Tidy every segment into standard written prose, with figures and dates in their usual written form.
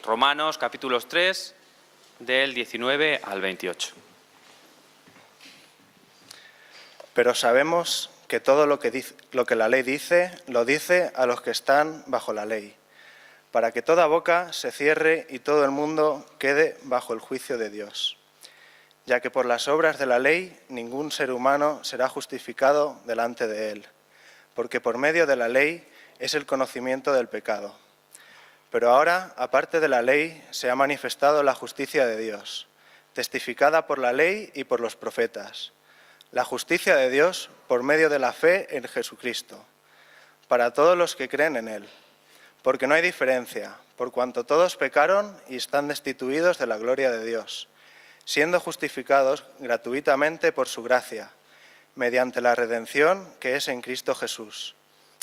Romanos capítulos 3, del 19 al 28. Pero sabemos que todo lo que la ley dice, lo dice a los que están bajo la ley, para que toda boca se cierre y todo el mundo quede bajo el juicio de Dios. Ya que por las obras de la ley ningún ser humano será justificado delante de él, porque por medio de la ley es el conocimiento del pecado. Pero ahora, aparte de la ley, se ha manifestado la justicia de Dios, testificada por la ley y por los profetas. La justicia de Dios por medio de la fe en Jesucristo, para todos los que creen en Él. Porque no hay diferencia, por cuanto todos pecaron y están destituidos de la gloria de Dios, siendo justificados gratuitamente por su gracia, mediante la redención que es en Cristo Jesús,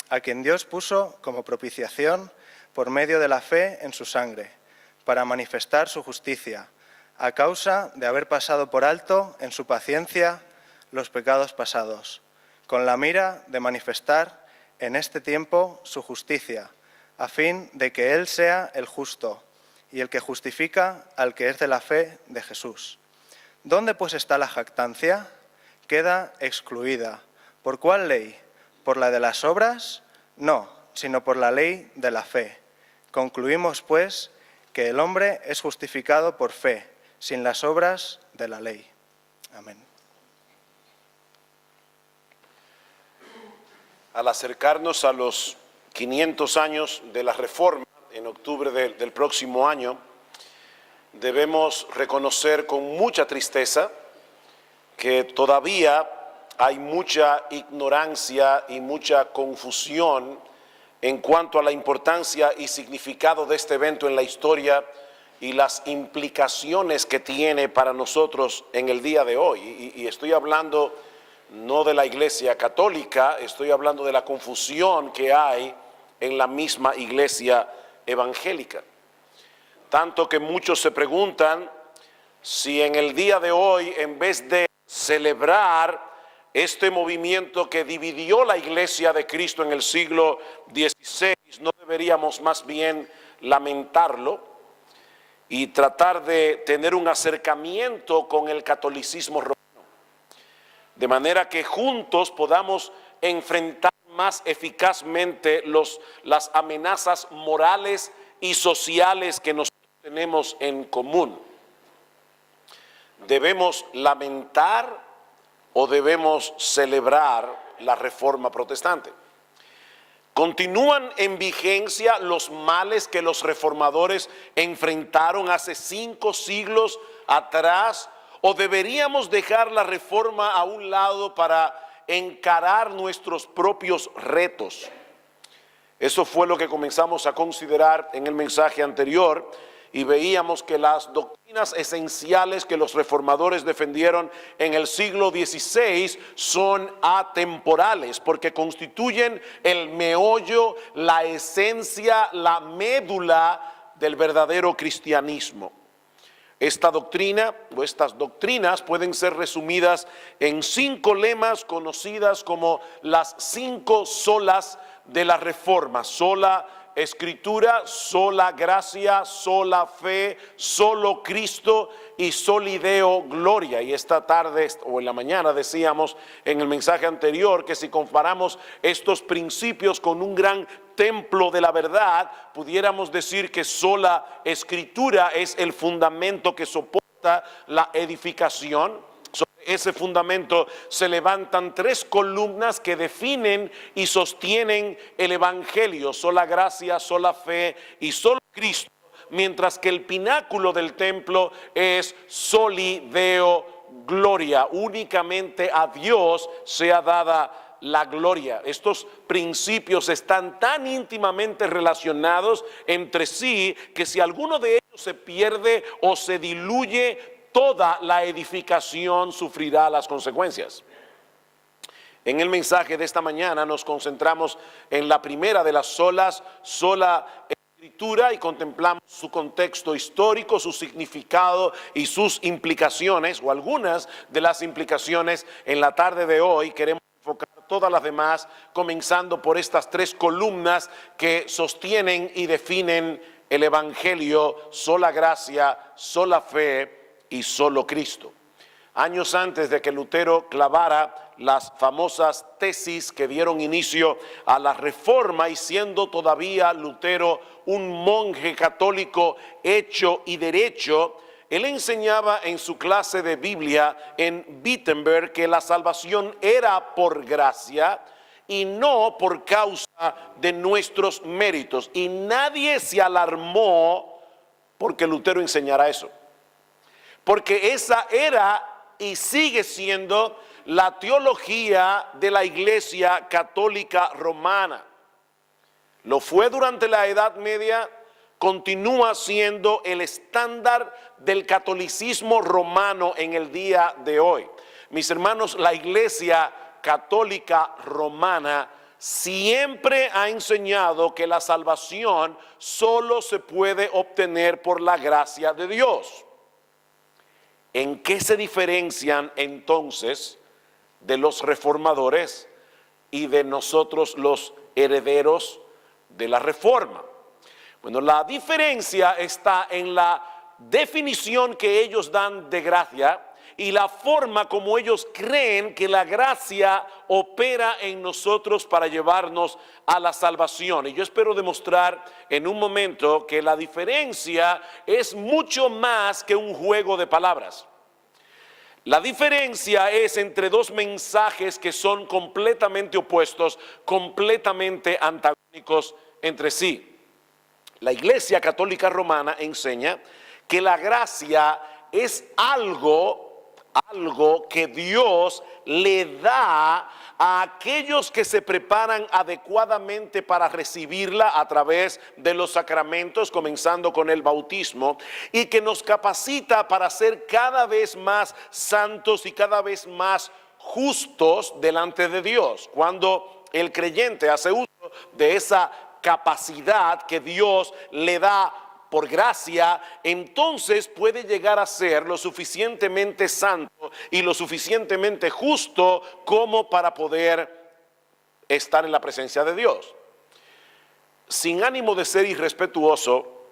a quien Dios puso como propiciación por medio de la fe en su sangre, para manifestar su justicia, a causa de haber pasado por alto en su paciencia los pecados pasados, con la mira de manifestar en este tiempo su justicia, a fin de que Él sea el justo y el que justifica al que es de la fe de Jesús. ¿Dónde pues está la jactancia? Queda excluida. ¿Por cuál ley? ¿Por la de las obras? No, sino por la ley de la fe. Concluimos, pues, que el hombre es justificado por fe, sin las obras de la ley. Amén. Al acercarnos a los 500 años de la Reforma, en octubre del próximo año, debemos reconocer con mucha tristeza que todavía hay mucha ignorancia y mucha confusión en cuanto a la importancia y significado de este evento en la historia y las implicaciones que tiene para nosotros en el día de hoy. Y estoy hablando no de la Iglesia Católica, estoy hablando de la confusión que hay en la misma Iglesia evangélica. Tanto que muchos se preguntan si en el día de hoy, en vez de celebrar este movimiento que dividió la Iglesia de Cristo en el siglo XVI, no deberíamos más bien lamentarlo y tratar de tener un acercamiento con el catolicismo romano, de manera que juntos podamos enfrentar más eficazmente las amenazas morales y sociales que nosotros tenemos en común. ¿Debemos lamentar o debemos celebrar la Reforma Protestante? ¿Continúan en vigencia los males que los reformadores enfrentaron hace 5 siglos atrás? ¿O deberíamos dejar la Reforma a un lado para encarar nuestros propios retos? Eso fue lo que comenzamos a considerar en el mensaje anterior, y veíamos que las doctrinas esenciales que los reformadores defendieron en el siglo XVI son atemporales, porque constituyen el meollo, la esencia, la médula del verdadero cristianismo. Esta doctrina o estas doctrinas pueden ser resumidas en 5 lemas conocidas como las 5 solas de la Reforma: sola Escritura, sola gracia, sola fe, solo Cristo y soli Deo gloria. Y esta tarde o en la mañana decíamos en el mensaje anterior que si comparamos estos principios con un gran templo de la verdad, pudiéramos decir que sola Escritura es el fundamento que soporta la edificación. Sobre ese fundamento se levantan 3 columnas que definen y sostienen el Evangelio: sola gracia, sola fe y solo Cristo, mientras que el pináculo del templo es soli Deo gloria. Únicamente a Dios sea dada la gloria. Estos principios están tan íntimamente relacionados entre sí que si alguno de ellos se pierde o se diluye, toda la edificación sufrirá las consecuencias. En el mensaje de esta mañana nos concentramos en la primera de las solas, sola Escritura, y contemplamos su contexto histórico, su significado y sus implicaciones, o algunas de las implicaciones. En la tarde de hoy queremos enfocar todas las demás, comenzando por estas 3 columnas que sostienen y definen el Evangelio, sola gracia, sola fe y solo Cristo. Años antes de que Lutero clavara las famosas tesis que dieron inicio a la Reforma, y siendo todavía Lutero un monje católico hecho y derecho, él enseñaba en su clase de Biblia en Wittenberg que la salvación era por gracia y no por causa de nuestros méritos. Y nadie se alarmó porque Lutero enseñara eso. Porque esa era y sigue siendo la teología de la Iglesia Católica Romana. Lo fue durante la Edad Media, continúa siendo el estándar del catolicismo romano en el día de hoy. Mis hermanos, la Iglesia Católica Romana siempre ha enseñado que la salvación solo se puede obtener por la gracia de Dios. ¿En qué se diferencian entonces de los reformadores y de nosotros los herederos de la Reforma? Bueno, la diferencia está en la definición que ellos dan de gracia y la forma como ellos creen que la gracia opera en nosotros para llevarnos a la salvación. Y yo espero demostrar en un momento que la diferencia es mucho más que un juego de palabras. La diferencia es entre dos mensajes que son completamente opuestos, completamente antagónicos entre sí. La Iglesia Católica Romana enseña que la gracia es algo que Dios le da a aquellos que se preparan adecuadamente para recibirla a través de los sacramentos, comenzando con el bautismo, y que nos capacita para ser cada vez más santos y cada vez más justos delante de Dios. Cuando el creyente hace uso de esa capacidad que Dios le da por gracia, entonces puede llegar a ser lo suficientemente santo y lo suficientemente justo como para poder estar en la presencia de Dios. Sin ánimo de ser irrespetuoso,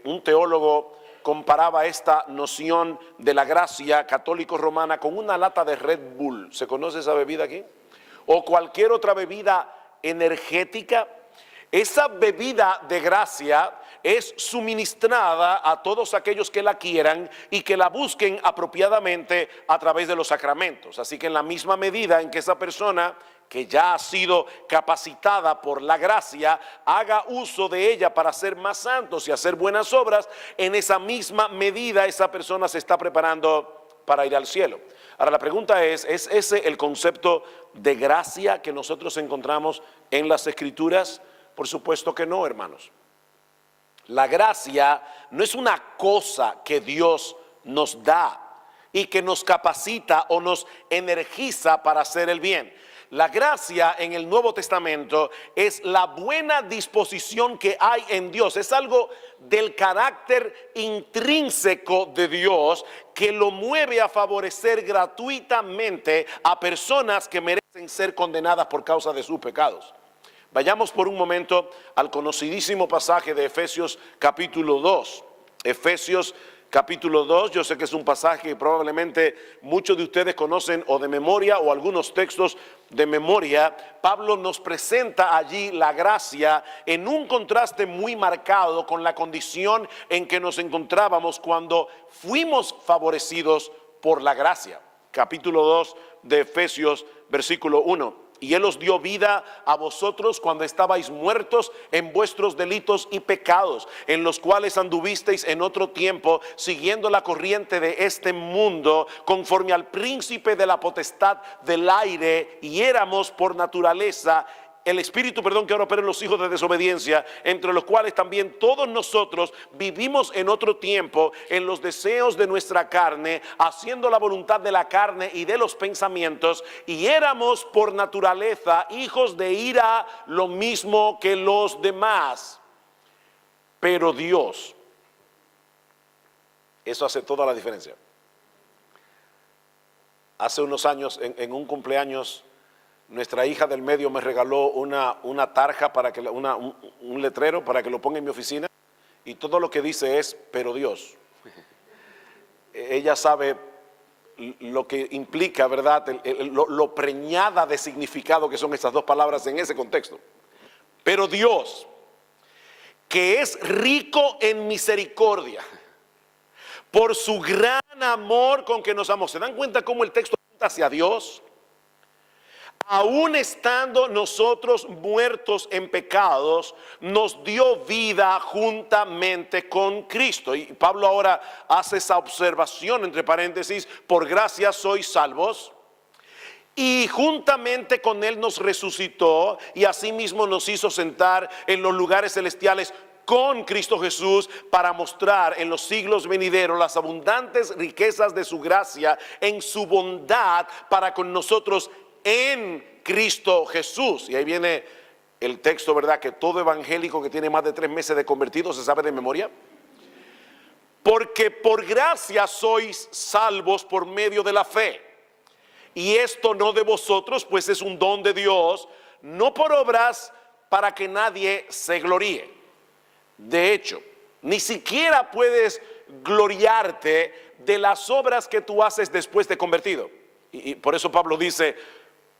un teólogo comparaba esta noción de la gracia católico-romana con una lata de Red Bull. ¿Se conoce esa bebida aquí? O cualquier otra bebida energética. Esa bebida de gracia es suministrada a todos aquellos que la quieran y que la busquen apropiadamente a través de los sacramentos. Así que en la misma medida en que esa persona que ya ha sido capacitada por la gracia haga uso de ella para ser más santos y hacer buenas obras, en esa misma medida esa persona se está preparando para ir al cielo. Ahora la pregunta ¿es ese el concepto de gracia que nosotros encontramos en las Escrituras? Por supuesto que no, hermanos. La gracia no es una cosa que Dios nos da y que nos capacita o nos energiza para hacer el bien. La gracia en el Nuevo Testamento es la buena disposición que hay en Dios. Es algo del carácter intrínseco de Dios que lo mueve a favorecer gratuitamente a personas que merecen ser condenadas por causa de sus pecados. Vayamos por un momento al conocidísimo pasaje de Efesios capítulo 2. Efesios capítulo 2, yo sé que es un pasaje que probablemente muchos de ustedes conocen o de memoria o algunos textos de memoria. Pablo nos presenta allí la gracia en un contraste muy marcado con la condición en que nos encontrábamos cuando fuimos favorecidos por la gracia. Capítulo 2 de Efesios, versículo 1. Y Él os dio vida a vosotros cuando estabais muertos en vuestros delitos y pecados, en los cuales anduvisteis en otro tiempo, siguiendo la corriente de este mundo, conforme al príncipe de la potestad del aire, y éramos por naturaleza el espíritu, que ahora opera en los hijos de desobediencia, entre los cuales también todos nosotros vivimos en otro tiempo en los deseos de nuestra carne, haciendo la voluntad de la carne y de los pensamientos, y éramos por naturaleza hijos de ira, lo mismo que los demás. Pero Dios, eso hace toda la diferencia. Hace unos años, en un cumpleaños, nuestra hija del medio me regaló una tarja para que un letrero para que lo ponga en mi oficina, y todo lo que dice es, pero Dios. Ella sabe lo que implica, ¿verdad? Lo preñada de significado que son estas dos palabras en ese contexto. Pero Dios, que es rico en misericordia, por su gran amor con que nos amó. ¿Se dan cuenta cómo el texto apunta hacia Dios? Aún estando nosotros muertos en pecados, nos dio vida juntamente con Cristo. Y Pablo ahora hace esa observación entre paréntesis: por gracia sois salvos. Y juntamente con Él nos resucitó y asimismo nos hizo sentar en los lugares celestiales con Cristo Jesús, para mostrar en los siglos venideros las abundantes riquezas de su gracia en su bondad para con nosotros en Cristo Jesús. Y ahí viene el texto, ¿verdad?, que todo evangélico que tiene más de 3 meses de convertido se sabe de memoria. Porque por gracia sois salvos por medio de la fe. Y esto no de vosotros, pues es un don de Dios, no por obras, para que nadie se gloríe. De hecho, ni siquiera puedes gloriarte de las obras que tú haces después de convertido. Y por eso Pablo dice,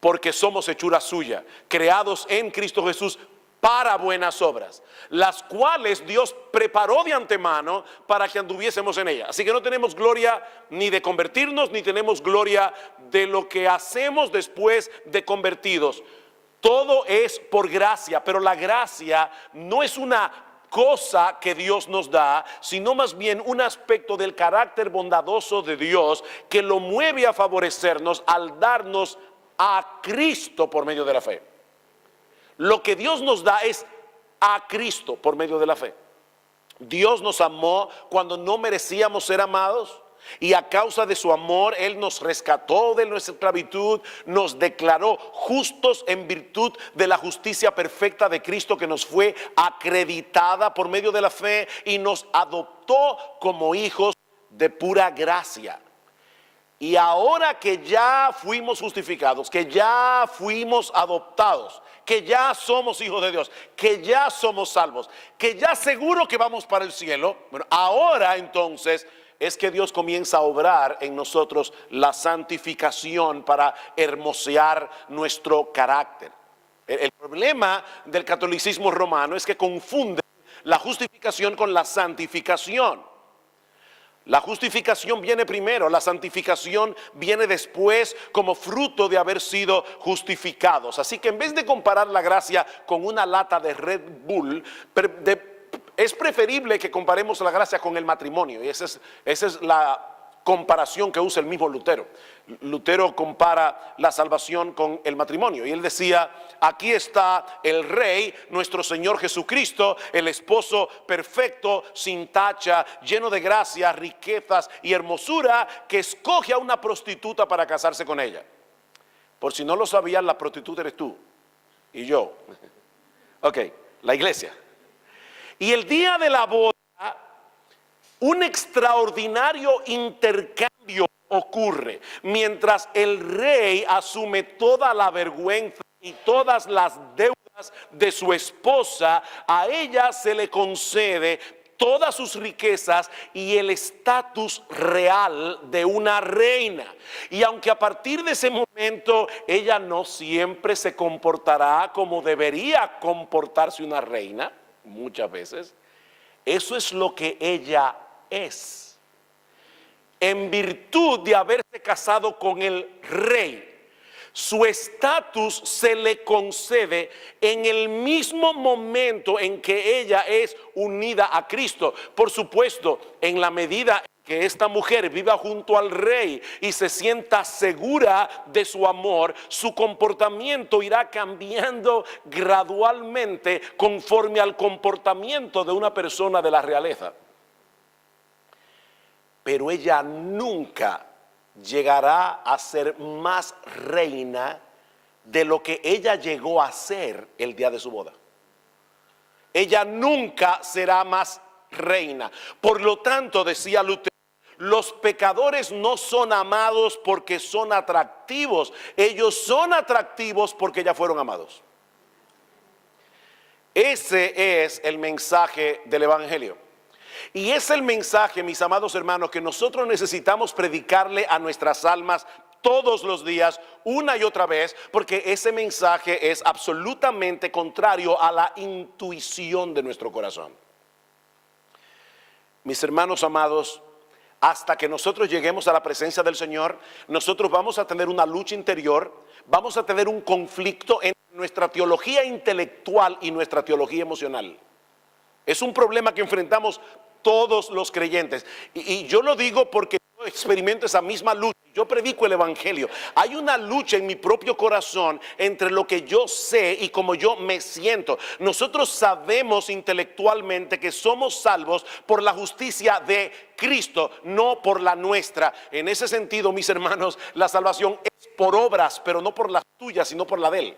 porque somos hechura suya, creados en Cristo Jesús para buenas obras, las cuales Dios preparó de antemano para que anduviésemos en ellas. Así que no tenemos gloria ni de convertirnos, ni tenemos gloria de lo que hacemos después de convertidos. Todo es por gracia, pero la gracia no es una cosa que Dios nos da, sino más bien un aspecto del carácter bondadoso de Dios que lo mueve a favorecernos al darnos a Cristo por medio de la fe. Lo que Dios nos da es a Cristo por medio de la fe. Dios nos amó cuando no merecíamos ser amados, y a causa de su amor Él nos rescató de nuestra esclavitud, nos declaró justos en virtud de la justicia perfecta de Cristo que nos fue acreditada por medio de la fe, y nos adoptó como hijos de pura gracia. Y ahora que ya fuimos justificados, que ya fuimos adoptados, que ya somos hijos de Dios, que ya somos salvos, que ya seguro que vamos para el cielo, bueno, ahora entonces es que Dios comienza a obrar en nosotros la santificación para hermosear nuestro carácter. El problema del catolicismo romano es que confunden la justificación con la santificación. La justificación viene primero, la santificación viene después como fruto de haber sido justificados. Así que en vez de comparar la gracia con una lata de Red Bull, es preferible que comparemos la gracia con el matrimonio. Y esa es la comparación que usa el mismo Lutero. Lutero compara la salvación con el matrimonio. Y él decía, aquí está el Rey, nuestro Señor Jesucristo, el esposo perfecto, sin tacha, lleno de gracia, riquezas y hermosura, que escoge a una prostituta para casarse con ella. Por si no lo sabían, la prostituta eres tú y yo. Ok, la iglesia. Y el día de la boda, un extraordinario intercambio ocurre. Mientras el rey asume toda la vergüenza y todas las deudas de su esposa, a ella se le concede todas sus riquezas y el estatus real de una reina. Y aunque a partir de ese momento ella no siempre se comportará como debería comportarse una reina, muchas veces, eso es lo que ella es. En virtud de haberse casado con el rey, su estatus se le concede en el mismo momento en que ella es unida a Cristo. Por supuesto, en la medida que esta mujer viva junto al rey y se sienta segura de su amor, su comportamiento irá cambiando gradualmente conforme al comportamiento de una persona de la realeza. Pero ella nunca llegará a ser más reina de lo que ella llegó a ser el día de su boda. Ella nunca será más reina. Por lo tanto, decía Lutero, los pecadores no son amados porque son atractivos, ellos son atractivos porque ya fueron amados. Ese es el mensaje del Evangelio. Y es el mensaje, mis amados hermanos, que nosotros necesitamos predicarle a nuestras almas todos los días, una y otra vez, porque ese mensaje es absolutamente contrario a la intuición de nuestro corazón. Mis hermanos amados, hasta que nosotros lleguemos a la presencia del Señor, nosotros vamos a tener una lucha interior, vamos a tener un conflicto entre nuestra teología intelectual y nuestra teología emocional. Es un problema que enfrentamos todos los creyentes. Y yo lo digo porque yo experimento esa misma lucha. Yo predico el Evangelio. Hay una lucha en mi propio corazón entre lo que yo sé y cómo yo me siento. Nosotros sabemos intelectualmente que somos salvos por la justicia de Cristo, no por la nuestra. En ese sentido, mis hermanos, la salvación es por obras, pero no por las tuyas, sino por la de Él.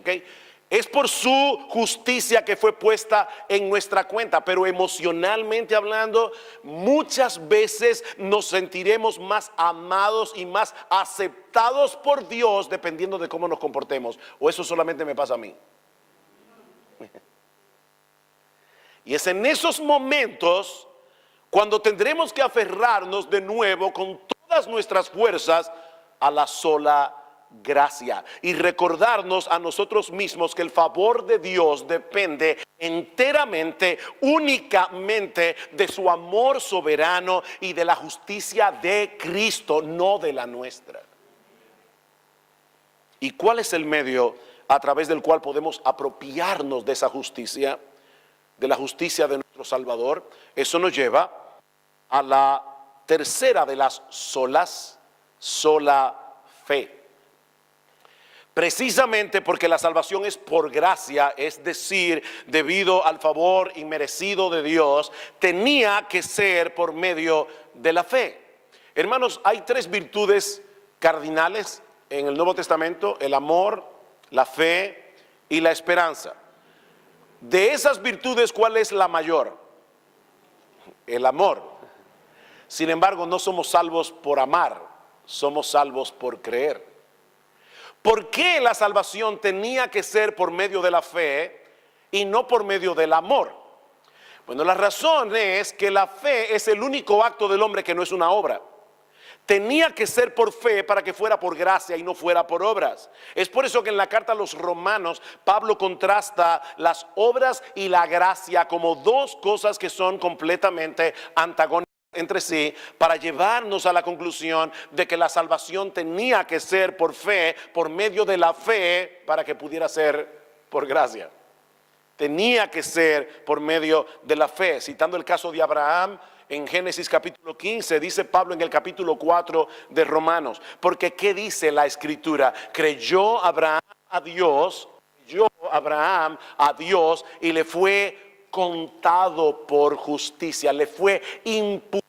¿Okay? Es por su justicia que fue puesta en nuestra cuenta, pero emocionalmente hablando, muchas veces nos sentiremos más amados y más aceptados por Dios dependiendo de cómo nos comportemos. O eso solamente me pasa a mí. Y es en esos momentos cuando tendremos que aferrarnos de nuevo con todas nuestras fuerzas a la sola gracia y recordarnos a nosotros mismos que el favor de Dios depende enteramente, únicamente de su amor soberano y de la justicia de Cristo, no de la nuestra. ¿Y cuál es el medio a través del cual podemos apropiarnos de esa justicia, de la justicia de nuestro Salvador? Eso nos lleva a la tercera de las solas, sola fe. Precisamente porque la salvación es por gracia, es decir, debido al favor inmerecido de Dios, tenía que ser por medio de la fe. Hermanos, hay tres virtudes cardinales en el Nuevo Testamento: el amor, la fe y la esperanza. De esas virtudes, ¿cuál es la mayor? El amor. Sin embargo, no somos salvos por amar, somos salvos por creer. ¿Por qué la salvación tenía que ser por medio de la fe y no por medio del amor? Bueno, la razón es que la fe es el único acto del hombre que no es una obra. Tenía que ser por fe para que fuera por gracia y no fuera por obras. Es por eso que en la carta a los Romanos, Pablo contrasta las obras y la gracia como dos cosas que son completamente antagónicas entre sí, para llevarnos a la conclusión de que la salvación tenía que ser por fe, por medio de la fe, para que pudiera ser por gracia. Tenía que ser por medio de la fe. Citando el caso de Abraham en Génesis capítulo 15, dice Pablo en el capítulo 4 de Romanos, porque ¿qué dice la Escritura? Creyó Abraham a Dios y le fue contado por justicia, le fue imputado,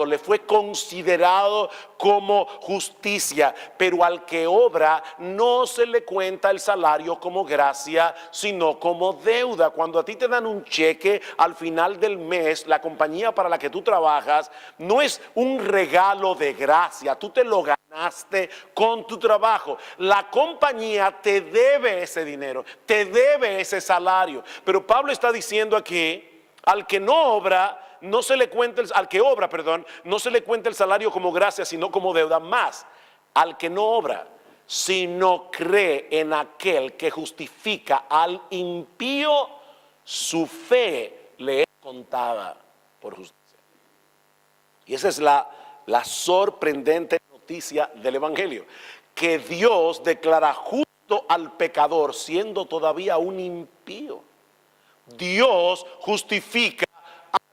le fue considerado como justicia. Pero al que obra no se le cuenta el salario como gracia, sino como deuda. Cuando a ti te dan un cheque al final del mes, la compañía para la que tú trabajas no es un regalo de gracia, tú te lo ganaste con tu trabajo. La compañía te debe ese dinero, te debe ese salario. Pero Pablo está diciendo aquí, al que no obra, no se le cuenta al que obra, no se le cuenta el salario como gracia, sino como deuda. Más, al que no obra, sino cree en aquel que justifica al impío, su fe le es contada por justicia. Y esa es la sorprendente noticia del Evangelio, que Dios declara justo al pecador siendo todavía un impío. Dios justifica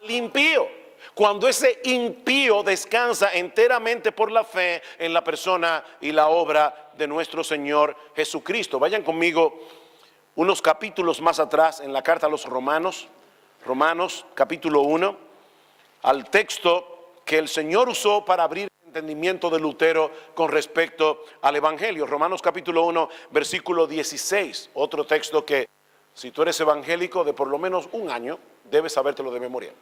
al impío cuando ese impío descansa enteramente por la fe en la persona y la obra de nuestro Señor Jesucristo. Vayan conmigo unos capítulos más atrás en la carta a los Romanos, Romanos capítulo 1, al texto que el Señor usó para abrir el entendimiento de Lutero con respecto al Evangelio. Romanos capítulo 1, versículo 16, otro texto que si tú eres evangélico de por lo menos un año, debes sabértelo de memoria.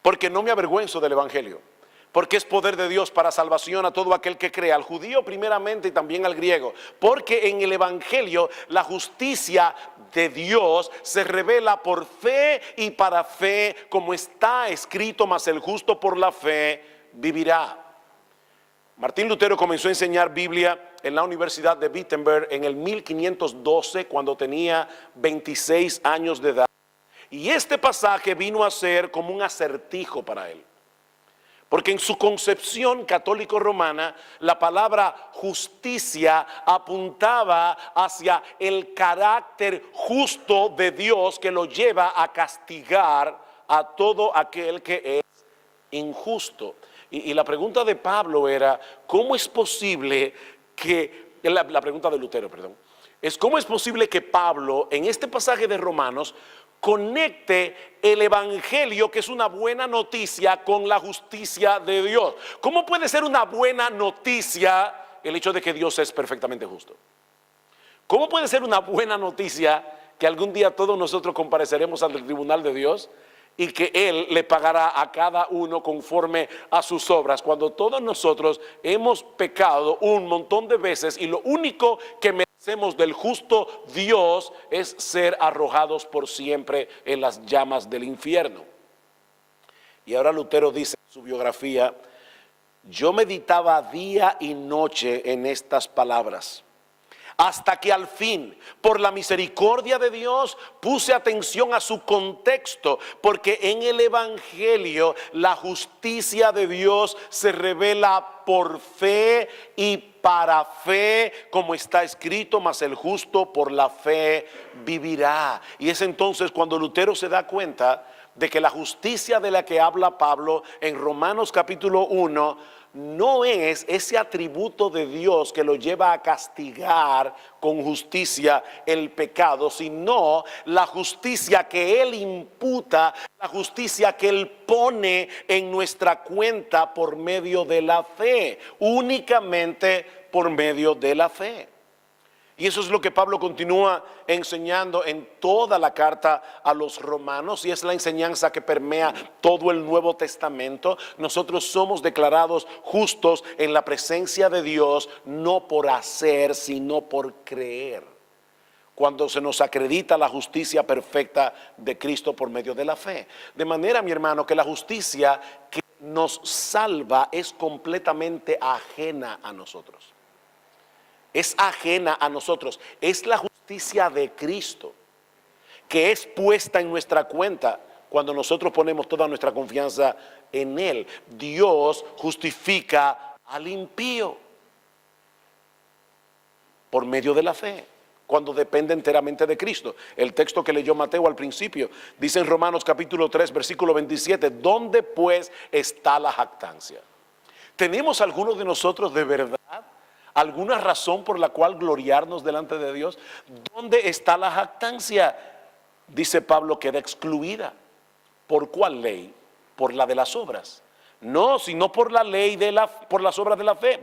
Porque no me avergüenzo del Evangelio, porque es poder de Dios para salvación a todo aquel que crea, al judío primeramente y también al griego. Porque en el Evangelio la justicia de Dios se revela por fe y para fe, como está escrito, mas el justo por la fe vivirá. Martín Lutero comenzó a enseñar Biblia en la Universidad de Wittenberg en el 1512, cuando tenía 26 años de edad. Y este pasaje vino a ser como un acertijo para él. Porque en su concepción católico-romana, la palabra justicia apuntaba hacia el carácter justo de Dios que lo lleva a castigar a todo aquel que es injusto. Y la pregunta de Pablo era, ¿cómo es posible que, la pregunta de Lutero, perdón, es cómo es posible que Pablo en este pasaje de Romanos conecte el Evangelio, que es una buena noticia, con la justicia de Dios? ¿Cómo puede ser una buena noticia el hecho de que Dios es perfectamente justo? ¿Cómo puede ser una buena noticia que algún día todos nosotros compareceremos al tribunal de Dios y que Él le pagará a cada uno conforme a sus obras, cuando todos nosotros hemos pecado un montón de veces y lo único que merecemos del justo Dios es ser arrojados por siempre en las llamas del infierno? Y ahora Lutero dice en su biografía: yo meditaba día y noche en estas palabras, hasta que al fin, por la misericordia de Dios, puse atención a su contexto, porque en el Evangelio la justicia de Dios se revela por fe y para fe, como está escrito, mas el justo por la fe vivirá. Y es entonces cuando Lutero se da cuenta de que la justicia de la que habla Pablo en Romanos capítulo 1 no es ese atributo de Dios que lo lleva a castigar con justicia el pecado, sino la justicia que Él imputa, la justicia que Él pone en nuestra cuenta por medio de la fe, únicamente por medio de la fe. Y eso es lo que Pablo continúa enseñando en toda la carta a los romanos, y es la enseñanza que permea todo el Nuevo Testamento. Nosotros somos declarados justos en la presencia de Dios, no por hacer, sino por creer, cuando se nos acredita la justicia perfecta de Cristo por medio de la fe. De manera, mi hermano, que la justicia que nos salva es completamente ajena a nosotros. Es ajena a nosotros. Es la justicia de Cristo que es puesta en nuestra cuenta cuando nosotros ponemos toda nuestra confianza en Él. Dios justifica al impío por medio de la fe, cuando depende enteramente de Cristo. El texto que leyó Mateo al principio dice en Romanos capítulo 3 versículo 27, ¿dónde pues está la jactancia? ¿Tenemos algunos de nosotros de verdad alguna razón por la cual gloriarnos delante de Dios? ¿Dónde está la jactancia? Dice Pablo, queda excluida. ¿Por cuál ley? Por la de las obras. No, sino por la ley por las obras de la fe.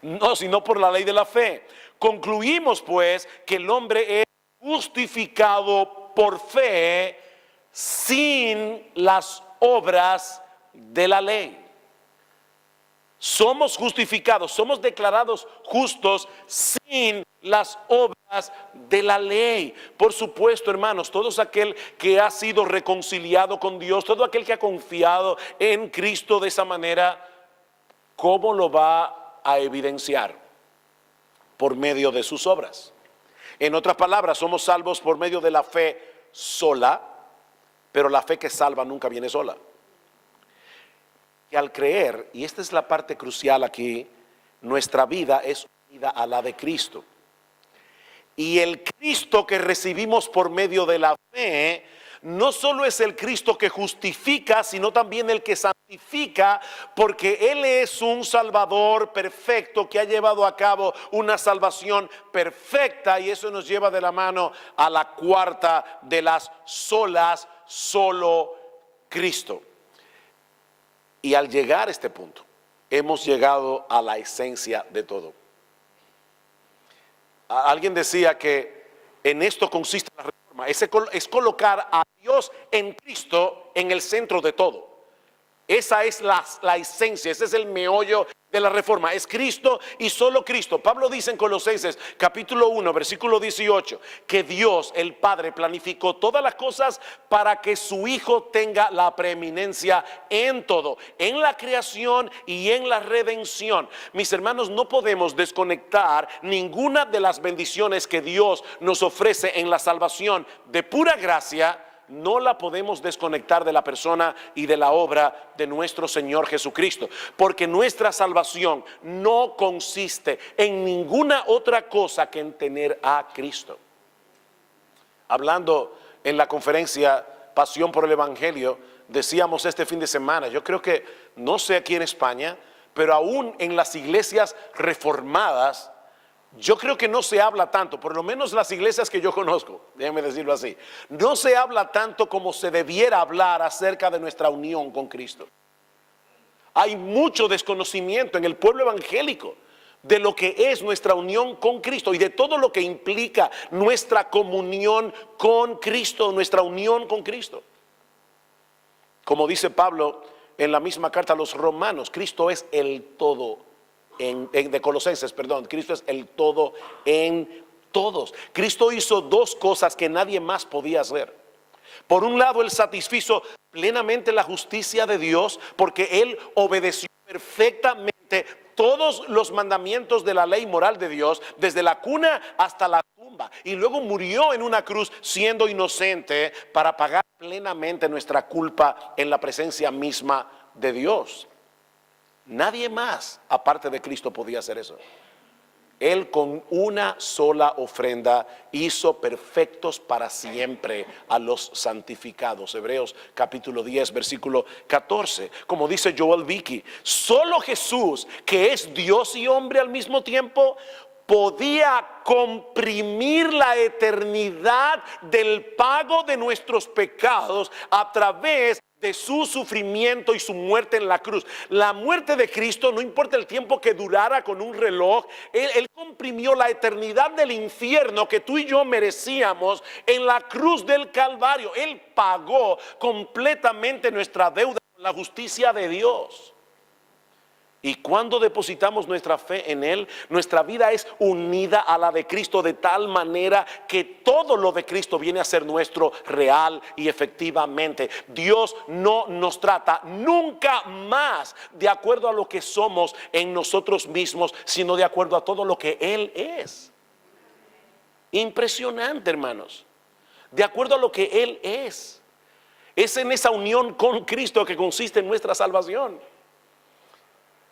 No, sino por la ley de la fe. Concluimos pues que el hombre es justificado por fe sin las obras de la ley. Somos justificados, somos declarados justos sin las obras de la ley. Por supuesto, hermanos, todo aquel que ha sido reconciliado con Dios, todo aquel que ha confiado en Cristo de esa manera, ¿cómo lo va a evidenciar? Por medio de sus obras. En otras palabras, somos salvos por medio de la fe sola, pero la fe que salva nunca viene sola. Y al creer, y esta es la parte crucial aquí, nuestra vida es unida a la de Cristo. Y el Cristo que recibimos por medio de la fe, no solo es el Cristo que justifica, sino también el que santifica, porque Él es un Salvador perfecto que ha llevado a cabo una salvación perfecta, y eso nos lleva de la mano a la cuarta de las solas, solo Cristo. Y al llegar a este punto, hemos llegado a la esencia de todo. Alguien decía que en esto consiste la reforma, es colocar a Dios en Cristo en el centro de todo. Esa es la esencia, ese es el meollo de la reforma. Es Cristo y solo Cristo. Pablo dice en Colosenses capítulo 1 versículo 18 que Dios el Padre planificó todas las cosas para que su Hijo tenga la preeminencia en todo, en la creación y en la redención. Mis hermanos, no podemos desconectar ninguna de las bendiciones que Dios nos ofrece en la salvación de pura gracia. No la podemos desconectar de la persona y de la obra de nuestro Señor Jesucristo, porque nuestra salvación no consiste en ninguna otra cosa que en tener a Cristo. Hablando en la conferencia Pasión por el Evangelio, decíamos este fin de semana, yo creo que, no sé aquí en España, pero aún en las iglesias reformadas, yo creo que no se habla tanto, por lo menos las iglesias que yo conozco, déjenme decirlo así, no se habla tanto como se debiera hablar acerca de nuestra unión con Cristo. Hay mucho desconocimiento en el pueblo evangélico de lo que es nuestra unión con Cristo y de todo lo que implica nuestra comunión con Cristo, nuestra unión con Cristo. Como dice Pablo en la misma carta a los romanos, Cristo es el todo. De Colosenses, perdón, Cristo es el todo en todos. Cristo hizo dos cosas que nadie más podía hacer. Por un lado, Él satisfizo plenamente la justicia de Dios porque Él obedeció perfectamente todos los mandamientos de la ley moral de Dios, desde la cuna hasta la tumba, y luego murió en una cruz siendo inocente para pagar plenamente nuestra culpa en la presencia misma de Dios. Nadie más aparte de Cristo podía hacer eso. Él con una sola ofrenda hizo perfectos para siempre a los santificados. Hebreos capítulo 10 versículo 14. Como dice Joel Vicky, solo Jesús, que es Dios y hombre al mismo tiempo, podía comprimir la eternidad del pago de nuestros pecados a través de su sufrimiento y su muerte en la cruz. La muerte de Cristo, no importa el tiempo que durara con un reloj, Él comprimió la eternidad del infierno que tú y yo merecíamos en la cruz del Calvario. Él pagó completamente nuestra deuda con la justicia de Dios. Y cuando depositamos nuestra fe en Él, nuestra vida es unida a la de Cristo de tal manera que todo lo de Cristo viene a ser nuestro real y efectivamente. Dios no nos trata nunca más de acuerdo a lo que somos en nosotros mismos, sino de acuerdo a todo lo que Él es. Impresionante, hermanos. De acuerdo a lo que Él es. Es en esa unión con Cristo que consiste en nuestra salvación.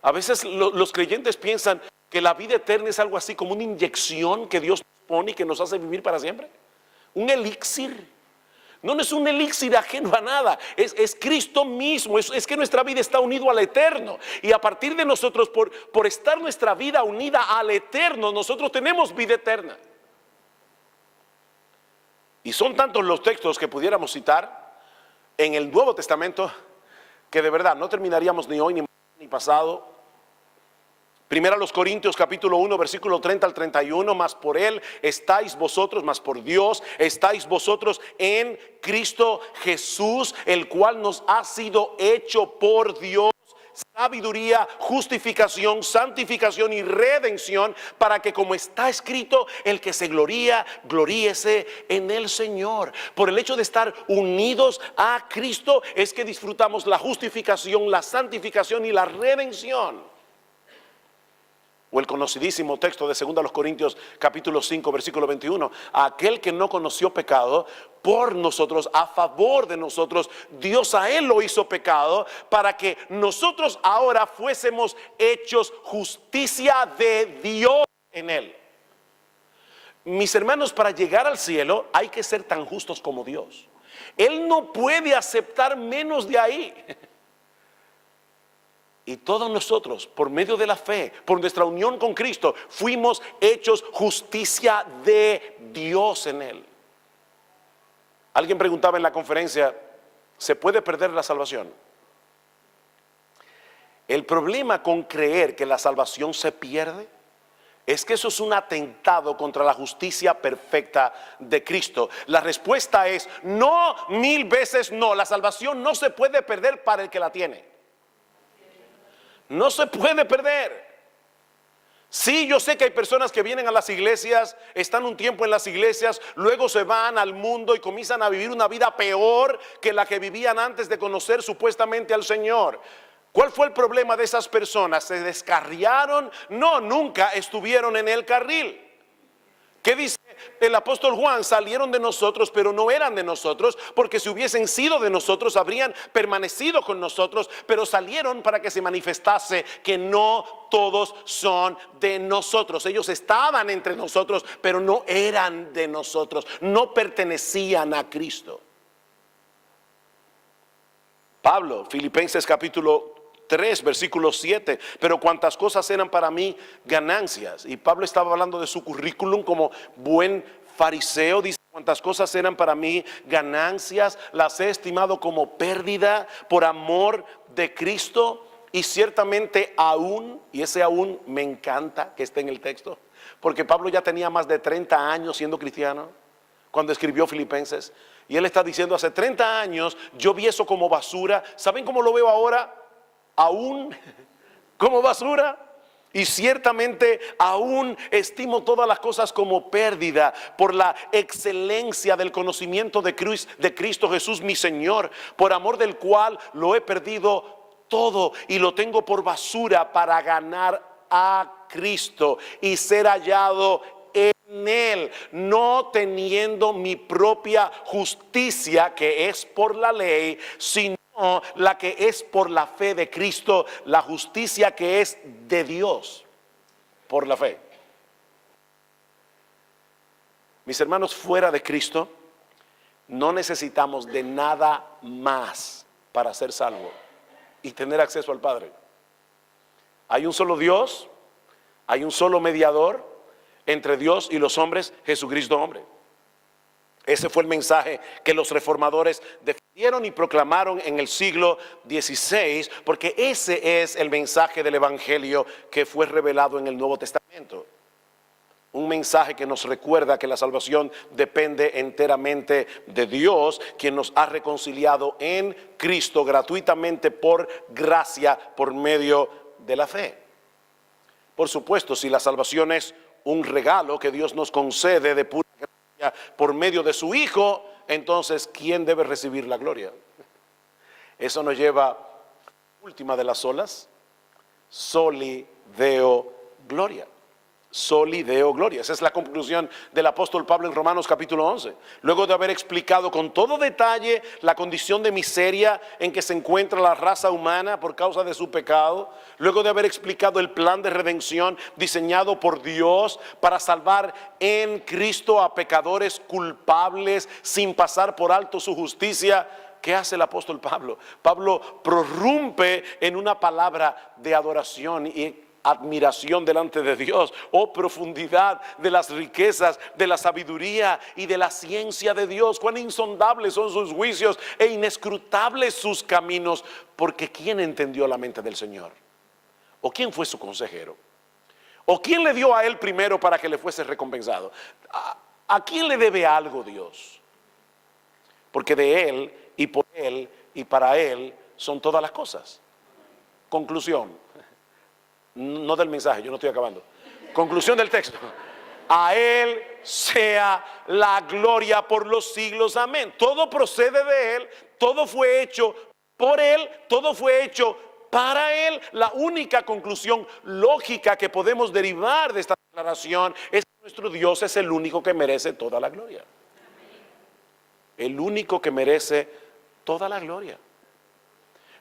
A veces los creyentes piensan que la vida eterna es algo así como una inyección que Dios pone y que nos hace vivir para siempre. Un elixir. No es un elixir ajeno a nada. Es Cristo mismo. Es que nuestra vida está unida al eterno. Y a partir de nosotros, por estar nuestra vida unida al eterno, nosotros tenemos vida eterna. Y son tantos los textos que pudiéramos citar en el Nuevo Testamento que de verdad no terminaríamos ni hoy ni pasado. Primera a los Corintios capítulo 1 versículo 30 al 31, mas por Él estáis vosotros, mas por Dios estáis vosotros en Cristo Jesús, el cual nos ha sido hecho por Dios sabiduría, justificación, santificación y redención, para que como está escrito, el que se gloría, gloríese en el Señor. Por el hecho de estar unidos a Cristo es que disfrutamos la justificación, la santificación y la redención. O el conocidísimo texto de 2 Corintios capítulo 5 versículo 21. Aquel que no conoció pecado, por nosotros, a favor de nosotros, Dios a él lo hizo pecado, para que nosotros ahora fuésemos hechos justicia de Dios en él. Mis hermanos, para llegar al cielo hay que ser tan justos como Dios. Él no puede aceptar menos de ahí. Y todos nosotros, por medio de la fe, por nuestra unión con Cristo, fuimos hechos justicia de Dios en Él. Alguien preguntaba en la conferencia, ¿se puede perder la salvación? El problema con creer que la salvación se pierde es que eso es un atentado contra la justicia perfecta de Cristo. La respuesta es no, 1000 veces no. La salvación no se puede perder para el que la tiene. No se puede perder. Sí, yo sé que hay personas que vienen a las iglesias, están un tiempo en las iglesias, luego se van al mundo y comienzan a vivir una vida peor que la que vivían antes de conocer supuestamente al Señor. ¿Cuál fue el problema de esas personas? ¿Se descarriaron? No, nunca estuvieron en el carril. ¿Qué dice el apóstol Juan? Salieron de nosotros, pero no eran de nosotros, porque si hubiesen sido de nosotros, habrían permanecido con nosotros, pero salieron para que se manifestase que no todos son de nosotros. Ellos estaban entre nosotros, pero no eran de nosotros, no pertenecían a Cristo. Pablo, Filipenses capítulo 3, versículo 7, pero cuantas cosas eran para mí ganancias. Y Pablo estaba hablando de su currículum como buen fariseo. Dice: cuantas cosas eran para mí ganancias, las he estimado como pérdida por amor de Cristo. Y ciertamente aún, y ese aún me encanta que esté en el texto, porque Pablo ya tenía más de 30 años siendo cristiano cuando escribió Filipenses. Y él está diciendo: hace 30 años yo vi eso como basura. ¿Saben cómo lo veo ahora? Aún como basura. Y ciertamente aún estimo todas las cosas como pérdida por la excelencia del conocimiento de Cristo Jesús mi Señor, por amor del cual lo he perdido todo y lo tengo por basura para ganar a Cristo y ser hallado en Él, no teniendo mi propia justicia que es por la ley, sino la que es por la fe de Cristo, la justicia que es de Dios por la fe. Mis hermanos, fuera de Cristo no necesitamos de nada más para ser salvos y tener acceso al Padre. Hay un solo Dios, hay un solo mediador entre Dios y los hombres, Jesucristo hombre. Ese fue el mensaje que los reformadores defendieron y proclamaron en el siglo XVI, porque ese es el mensaje del Evangelio que fue revelado en el Nuevo Testamento. Un mensaje que nos recuerda que la salvación depende enteramente de Dios, quien nos ha reconciliado en Cristo gratuitamente por gracia, por medio de la fe. Por supuesto, si la salvación es un regalo que Dios nos concede de pura gracia por medio de su Hijo, entonces ¿quién debe recibir la gloria? Eso nos lleva a la última de las solas: soli deo gloria. Soli deo gloria. Esa es la conclusión del apóstol Pablo en Romanos capítulo 11. Luego de haber explicado con todo detalle la condición de miseria en que se encuentra la raza humana por causa de su pecado, luego de haber explicado el plan de redención diseñado por Dios para salvar en Cristo a pecadores culpables sin pasar por alto su justicia, ¿qué hace el apóstol Pablo? Pablo prorrumpe en una palabra de adoración y admiración delante de Dios. Oh, profundidad de las riquezas, de la sabiduría y de la ciencia de Dios. Cuán insondables son sus juicios e inescrutables sus caminos. Porque ¿quién entendió la mente del Señor? ¿O quién fue su consejero? ¿O quién le dio a él primero para que le fuese recompensado? ¿A quién le debe algo Dios? Porque de él y por él y para él son todas las cosas. Conclusión. No del mensaje, yo no estoy acabando. Conclusión del texto: a Él sea la gloria por los siglos, amén. Todo procede de Él, todo fue hecho por Él, todo fue hecho para Él. La única conclusión lógica que podemos derivar de esta declaración es que nuestro Dios es el único que merece toda la gloria. El único que merece toda la gloria.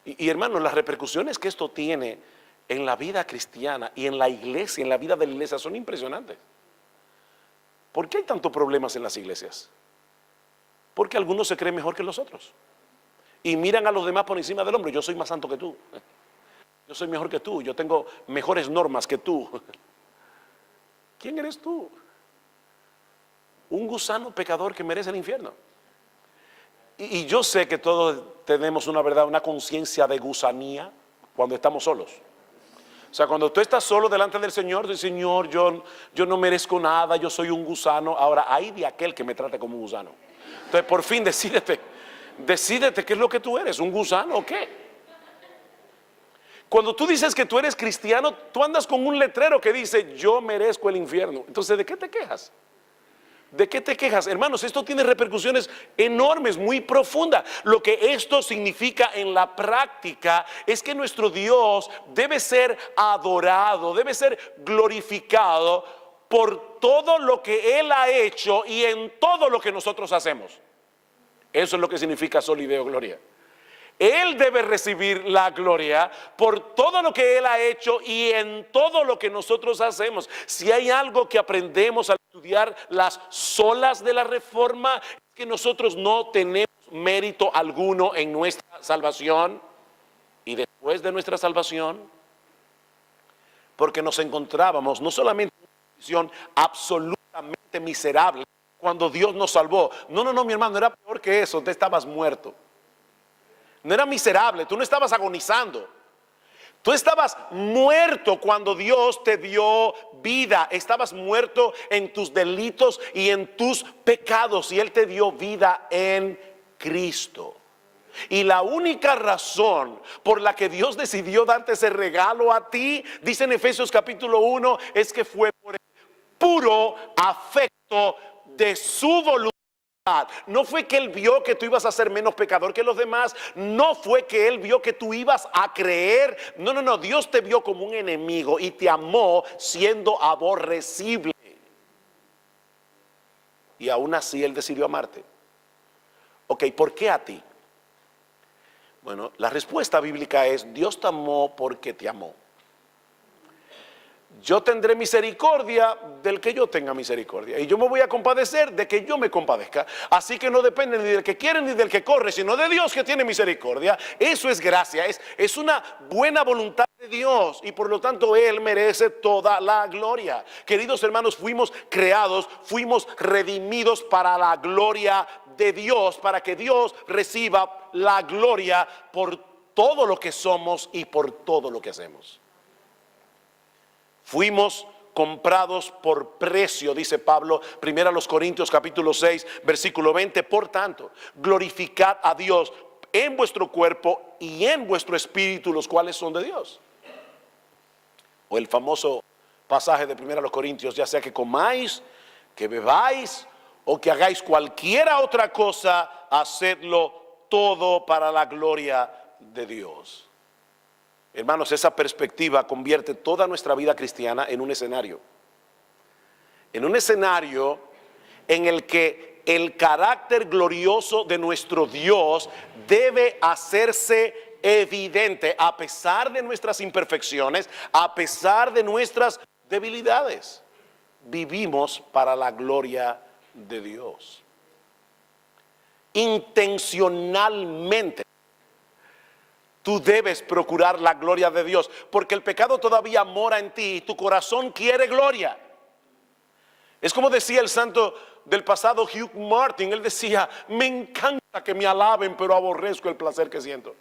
Y hermanos, las repercusiones que esto tiene en la vida cristiana y en la iglesia, en la vida de la iglesia, son impresionantes. ¿Por qué hay tantos problemas en las iglesias? Porque algunos se creen mejor que los otros y miran a los demás por encima del hombro. Yo soy más santo que tú, yo soy mejor que tú, yo tengo mejores normas que tú. ¿Quién eres tú? Un gusano pecador que merece el infierno. Y yo sé que todos tenemos una verdad, una conciencia de gusanía cuando estamos solos. O sea, cuando tú estás solo delante del Señor, dices: Señor, yo no merezco nada, yo soy un gusano. Ahora, hay de aquel que me trate como un gusano. Entonces, por fin, decídete qué es lo que tú eres, un gusano o qué. Cuando tú dices que tú eres cristiano, tú andas con un letrero que dice, yo merezco el infierno. Entonces, ¿de qué te quejas? ¿De qué te quejas? Hermanos, esto tiene repercusiones enormes, muy profundas. Lo que esto significa en la práctica es que nuestro Dios debe ser adorado, debe ser glorificado por todo lo que Él ha hecho y en todo lo que nosotros hacemos. Eso es lo que significa Soli Deo Gloria. Él debe recibir la gloria por todo lo que Él ha hecho y en todo lo que nosotros hacemos. Si hay algo que aprendemos al estudiar las solas de la Reforma, es que nosotros no tenemos mérito alguno en nuestra salvación y después de nuestra salvación, porque nos encontrábamos no solamente en una condición absolutamente miserable cuando Dios nos salvó. No, mi hermano, era peor que eso, tú estabas muerto. No era miserable, tú no estabas agonizando. Tú estabas muerto cuando Dios te dio vida. Estabas muerto en tus delitos y en tus pecados. Y Él te dio vida en Cristo. Y la única razón por la que Dios decidió darte ese regalo a ti, dice en Efesios capítulo 1, es que fue por el puro afecto de su voluntad. No fue que Él vio que tú ibas a ser menos pecador que los demás. No fue que Él vio que tú ibas a creer. No. Dios te vio como un enemigo y te amó siendo aborrecible. Y aún así Él decidió amarte. Ok, ¿por qué a ti? Bueno, la respuesta bíblica es: Dios te amó porque te amó. Yo tendré misericordia del que yo tenga misericordia, y yo me voy a compadecer de que yo me compadezca. Así que no depende ni del que quiere ni del que corre, sino de Dios que tiene misericordia. Eso es gracia, es una buena voluntad de Dios, y por lo tanto Él merece toda la gloria. Queridos hermanos, fuimos creados, fuimos redimidos para la gloria de Dios, para que Dios reciba la gloria por todo lo que somos y por todo lo que hacemos. Fuimos comprados por precio, dice Pablo, 1 Corintios capítulo 6, versículo 20. Por tanto, glorificad a Dios en vuestro cuerpo y en vuestro espíritu, los cuales son de Dios. O el famoso pasaje de 1 Corintios, ya sea que comáis, que bebáis o que hagáis cualquiera otra cosa, hacedlo todo para la gloria de Dios. Hermanos, esa perspectiva convierte toda nuestra vida cristiana en un escenario. En un escenario en el que el carácter glorioso de nuestro Dios debe hacerse evidente a pesar de nuestras imperfecciones, a pesar de nuestras debilidades. Vivimos para la gloria de Dios. Intencionalmente tú debes procurar la gloria de Dios, porque el pecado todavía mora en ti y tu corazón quiere gloria. Es como decía el santo del pasado Hugh Martin. Él decía: me encanta que me alaben, pero aborrezco el placer que siento.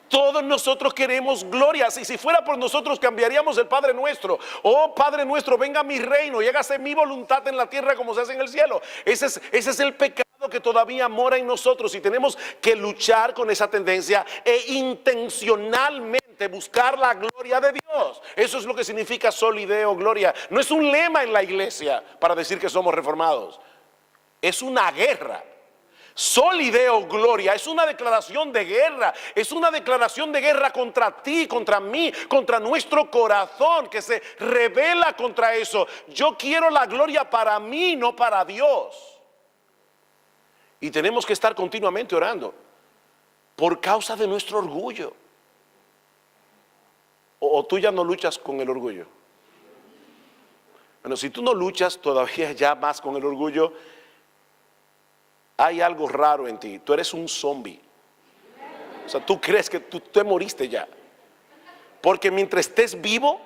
Todos nosotros queremos gloria. Y si fuera por nosotros, cambiaríamos el Padre Nuestro. Oh Padre nuestro, venga a mi reino y hágase mi voluntad en la tierra como se hace en el cielo. Ese es el pecado que todavía mora en nosotros, y tenemos que luchar con esa tendencia e intencionalmente buscar la gloria de Dios. Eso es lo que significa Soli Deo Gloria. No es un lema en la iglesia para decir que somos reformados. Es una guerra. Soli Deo Gloria es una declaración de guerra. Es una declaración de guerra contra ti, contra mí, contra nuestro corazón, que se rebela contra eso. Yo quiero la gloria para mí, no para Dios. Y tenemos que estar continuamente orando por causa de nuestro orgullo. ¿O tú ya no luchas con el orgullo? Bueno, si tú no luchas todavía ya más con el orgullo, hay algo raro en ti. Tú eres un zombie. O sea, tú crees que tú te moriste ya. Porque mientras estés vivo,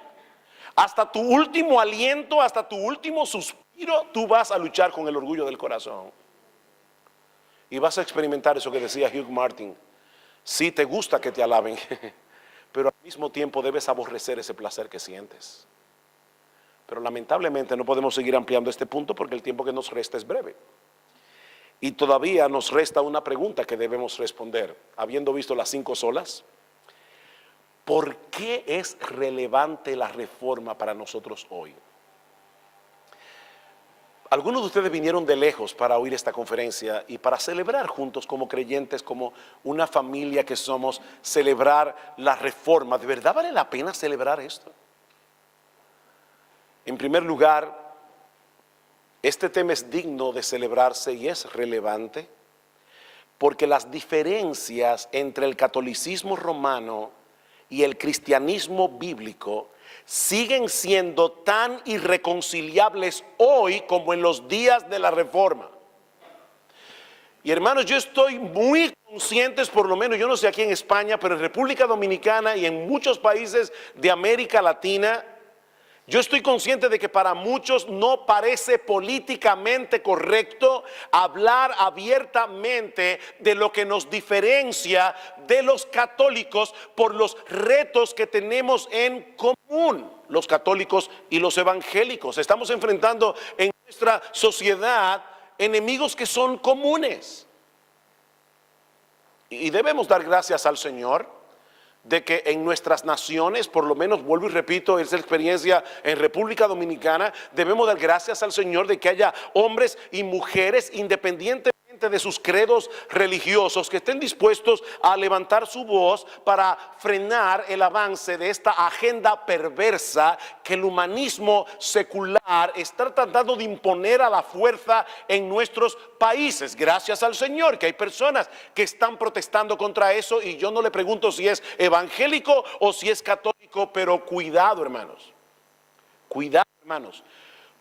hasta tu último aliento, hasta tu último suspiro, tú vas a luchar con el orgullo del corazón. Y vas a experimentar eso que decía Hugh Martin. Sí, te gusta que te alaben, pero al mismo tiempo debes aborrecer ese placer que sientes. Pero lamentablemente no podemos seguir ampliando este punto porque el tiempo que nos resta es breve. Y todavía nos resta una pregunta que debemos responder. Habiendo visto las 5 solas, ¿Por qué es relevante la reforma para nosotros hoy? Algunos de ustedes vinieron de lejos para oír esta conferencia y para celebrar juntos como creyentes, como una familia que somos, celebrar la reforma. ¿De verdad vale la pena celebrar esto? En primer lugar, este tema es digno de celebrarse y es relevante porque las diferencias entre el catolicismo romano y el cristianismo bíblico siguen siendo tan irreconciliables hoy como en los días de la Reforma. Y hermanos, yo estoy muy conscientes, por lo menos, yo no sé aquí en España, pero en República Dominicana y en muchos países de América Latina, yo estoy consciente de que para muchos no parece políticamente correcto hablar abiertamente de lo que nos diferencia de los católicos por los retos que tenemos en común, los católicos y los evangélicos. Estamos enfrentando en nuestra sociedad enemigos que son comunes. Y debemos dar gracias al Señor de que en nuestras naciones, por lo menos vuelvo y repito, es la experiencia en República Dominicana, debemos dar gracias al Señor de que haya hombres y mujeres independientemente de sus credos religiosos que estén dispuestos a levantar su voz para frenar el avance de esta agenda perversa que el humanismo secular está tratando de imponer a la fuerza en nuestros países. Gracias al Señor que hay personas que están protestando contra eso, y yo no le pregunto si es evangélico o si es católico, pero cuidado, hermanos,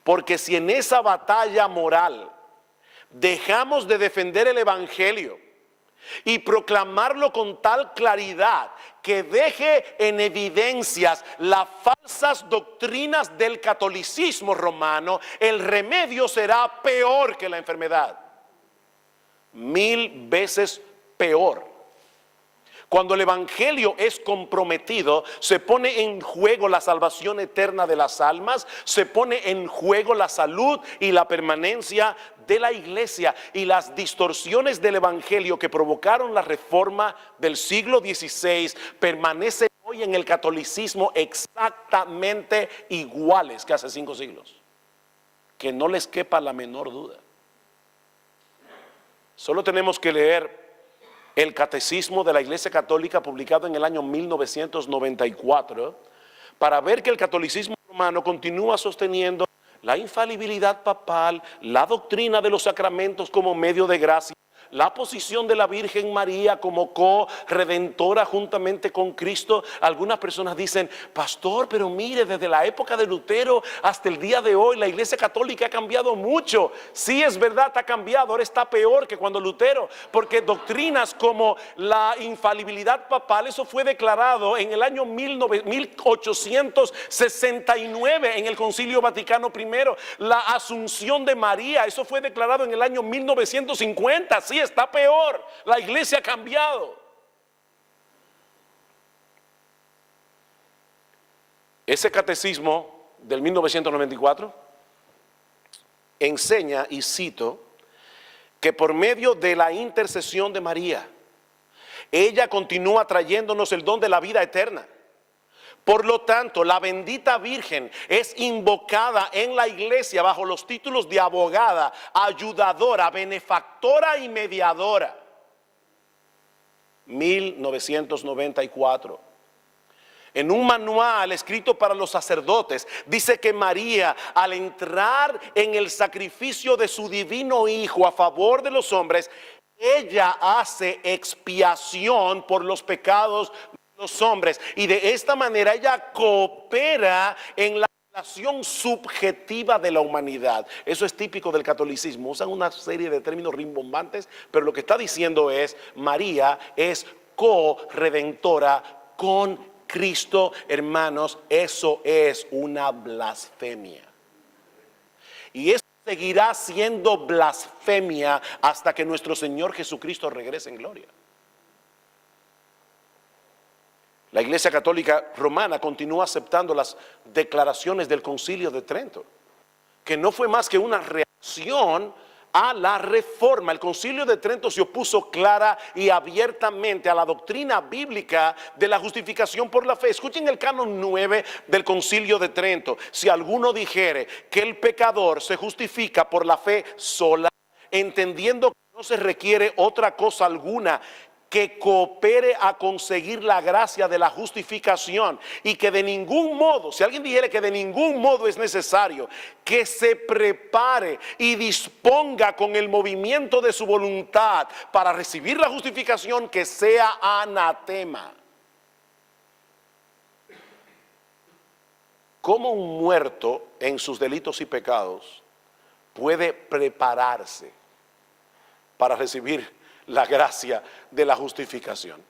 porque si en esa batalla moral dejamos de defender el evangelio y proclamarlo con tal claridad que deje en evidencias las falsas doctrinas del catolicismo romano, el remedio será peor que la enfermedad, 1000 veces peor. Cuando el evangelio es comprometido, se pone en juego la salvación eterna de las almas, se pone en juego la salud y la permanencia de la iglesia, y las distorsiones del evangelio que provocaron la reforma del siglo XVI permanecen hoy en el catolicismo exactamente iguales que hace 5 siglos. Que no les quepa la menor duda. Solo tenemos que leer el Catecismo de la Iglesia Católica, publicado en el año 1994, para ver que el catolicismo romano continúa sosteniendo la infalibilidad papal, la doctrina de los sacramentos como medio de gracia, la posición de la Virgen María como co-redentora juntamente con Cristo. Algunas personas dicen: pastor, pero mire, desde la época de Lutero hasta el día de hoy la Iglesia Católica ha cambiado mucho. Sí, es verdad, ha cambiado, ahora está peor que cuando Lutero, porque doctrinas como la infalibilidad papal, eso fue declarado en el año 1869 en el Concilio Vaticano I. La Asunción de María, eso fue declarado en el año 1950. Sí, está peor, la iglesia ha cambiado. Ese catecismo del 1994 enseña, y cito, que por medio de la intercesión de María, ella continúa trayéndonos el don de la vida eterna. Por lo tanto, la bendita Virgen es invocada en la iglesia bajo los títulos de abogada, ayudadora, benefactora y mediadora. 1994. En un manual escrito para los sacerdotes, dice que María, al entrar en el sacrificio de su divino Hijo a favor de los hombres, ella hace expiación por los pecados los hombres, y de esta manera ella coopera en la relación subjetiva de la humanidad. Eso es típico del catolicismo, usan una serie de términos rimbombantes, pero lo que está diciendo es: María es co-redentora con Cristo. Hermanos, eso es una blasfemia, y eso seguirá siendo blasfemia hasta que nuestro Señor Jesucristo regrese en gloria. La Iglesia Católica Romana continúa aceptando las declaraciones del Concilio de Trento, que no fue más que una reacción a la reforma. El Concilio de Trento se opuso clara y abiertamente a la doctrina bíblica de la justificación por la fe. Escuchen el canon 9 del Concilio de Trento. Si alguno dijere que el pecador se justifica por la fe sola, entendiendo que no se requiere otra cosa alguna que coopere a conseguir la gracia de la justificación, y que de ningún modo, si alguien dijera que de ningún modo es necesario que se prepare y disponga con el movimiento de su voluntad para recibir la justificación, que sea anatema. ¿Cómo un muerto en sus delitos y pecados puede prepararse para recibir la gracia de la justificación?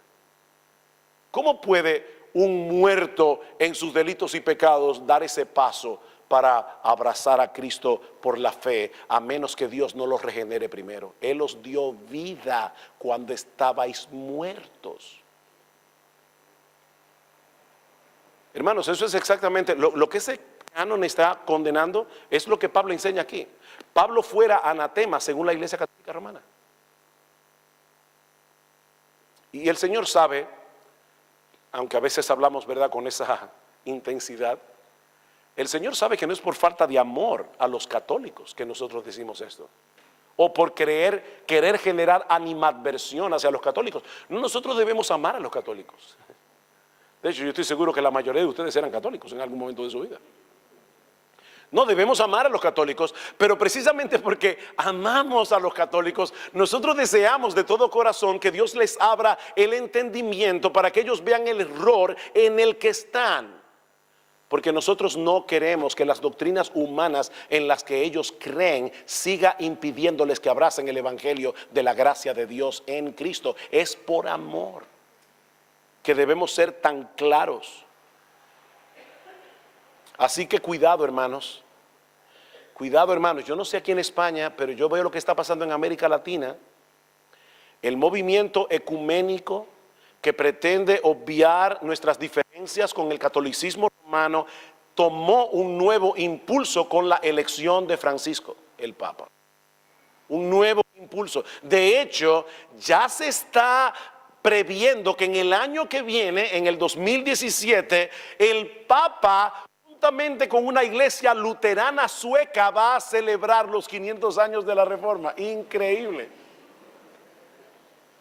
¿Cómo puede un muerto en sus delitos y pecados dar ese paso para abrazar a Cristo por la fe, a menos que Dios no los regenere primero? Él os dio vida cuando estabais muertos. Hermanos, eso es exactamente lo que ese canon está condenando, es lo que Pablo enseña aquí. Pablo fuera anatema según la Iglesia Católica Romana. Y el Señor sabe, aunque a veces hablamos, ¿verdad?, con esa intensidad, el Señor sabe que no es por falta de amor a los católicos que nosotros decimos esto, o por querer generar animadversión hacia los católicos. No, nosotros debemos amar a los católicos. De hecho, yo estoy seguro que la mayoría de ustedes eran católicos en algún momento de su vida. No, debemos amar a los católicos, pero precisamente porque amamos a los católicos, nosotros deseamos de todo corazón que Dios les abra el entendimiento para que ellos vean el error en el que están. Porque nosotros no queremos que las doctrinas humanas en las que ellos creen siga impidiéndoles que abracen el evangelio de la gracia de Dios en Cristo. Es por amor que debemos ser tan claros. Así que cuidado, hermanos. Cuidado, hermanos. Yo no sé aquí en España, pero yo veo lo que está pasando en América Latina. El movimiento ecuménico que pretende obviar nuestras diferencias con el catolicismo romano tomó un nuevo impulso con la elección de Francisco, el Papa. Un nuevo impulso. De hecho, ya se está previendo que en el año que viene, en el 2017, el Papa, juntamente con una iglesia luterana sueca, va a celebrar los 500 años de la Reforma. Increíble.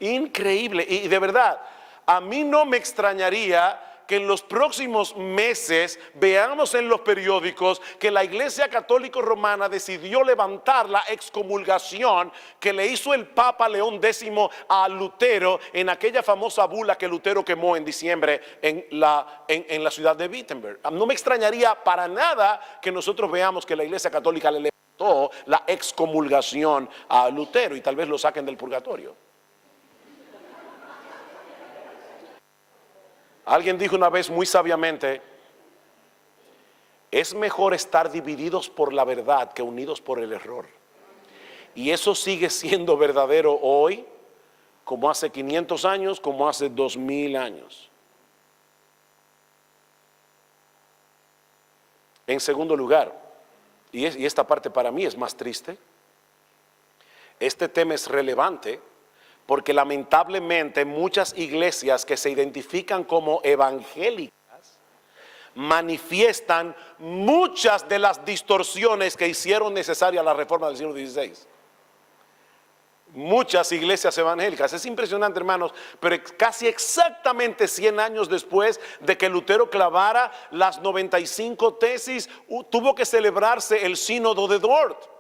Increíble. Y de verdad, a mí no me extrañaría que en los próximos meses veamos en los periódicos que la Iglesia Católica Romana decidió levantar la excomulgación que le hizo el Papa León X a Lutero en aquella famosa bula que Lutero quemó en diciembre en la ciudad de Wittenberg. No me extrañaría para nada que nosotros veamos que la Iglesia Católica le levantó la excomulgación a Lutero y tal vez lo saquen del purgatorio. Alguien dijo una vez muy sabiamente: es mejor estar divididos por la verdad que unidos por el error. Y eso sigue siendo verdadero hoy, como hace 500 años, como hace 2000 años. En segundo lugar, y esta parte para mí es más triste, este tema es relevante porque lamentablemente muchas iglesias que se identifican como evangélicas manifiestan muchas de las distorsiones que hicieron necesaria la reforma del siglo XVI. Muchas iglesias evangélicas. Es impresionante, hermanos, pero casi exactamente 100 años después de que Lutero clavara las 95 tesis, tuvo que celebrarse el sínodo de Dort.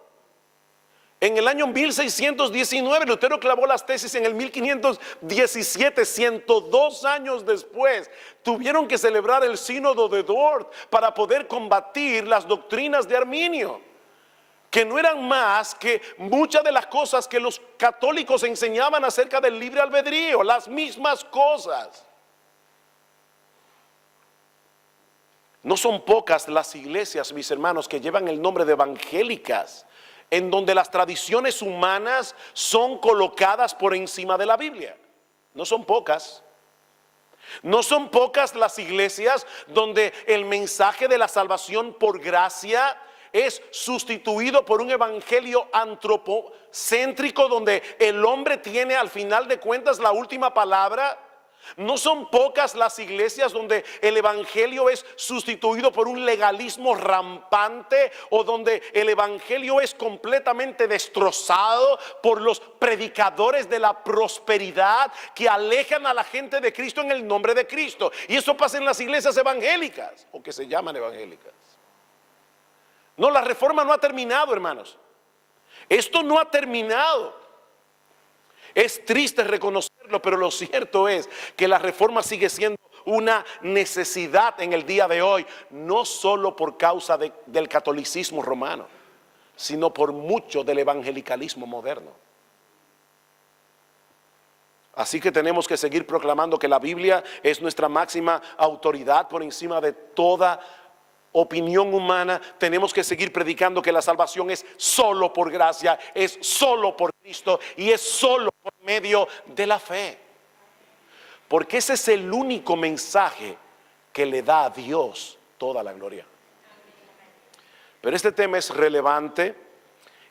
En el año 1619 Lutero clavó las tesis. En el 1517, 102 años después, tuvieron que celebrar el sínodo de Dort para poder combatir las doctrinas de Arminio, que no eran más que muchas de las cosas que los católicos enseñaban acerca del libre albedrío, las mismas cosas. No son pocas las iglesias, mis hermanos, que llevan el nombre de evangélicas, en donde las tradiciones humanas son colocadas por encima de la Biblia. No son pocas. No son pocas las iglesias donde el mensaje de la salvación por gracia es sustituido por un evangelio antropocéntrico donde el hombre tiene al final de cuentas la última palabra. No son pocas las iglesias donde el evangelio es sustituido por un legalismo rampante o donde el evangelio es completamente destrozado por los predicadores de la prosperidad que alejan a la gente de Cristo en el nombre de Cristo. Y eso pasa en las iglesias evangélicas o que se llaman evangélicas. No, la reforma no ha terminado, hermanos. Esto no ha terminado. Es triste reconocerlo, pero lo cierto es que la reforma sigue siendo una necesidad en el día de hoy, no solo por causa del catolicismo romano, sino por mucho del evangelicalismo moderno. Así que tenemos que seguir proclamando que la Biblia es nuestra máxima autoridad por encima de toda opinión humana. Tenemos que seguir predicando que la salvación es solo por gracia, es solo por Cristo y es solo por medio de la fe. Porque ese es el único mensaje que le da a Dios toda la gloria. Pero este tema es relevante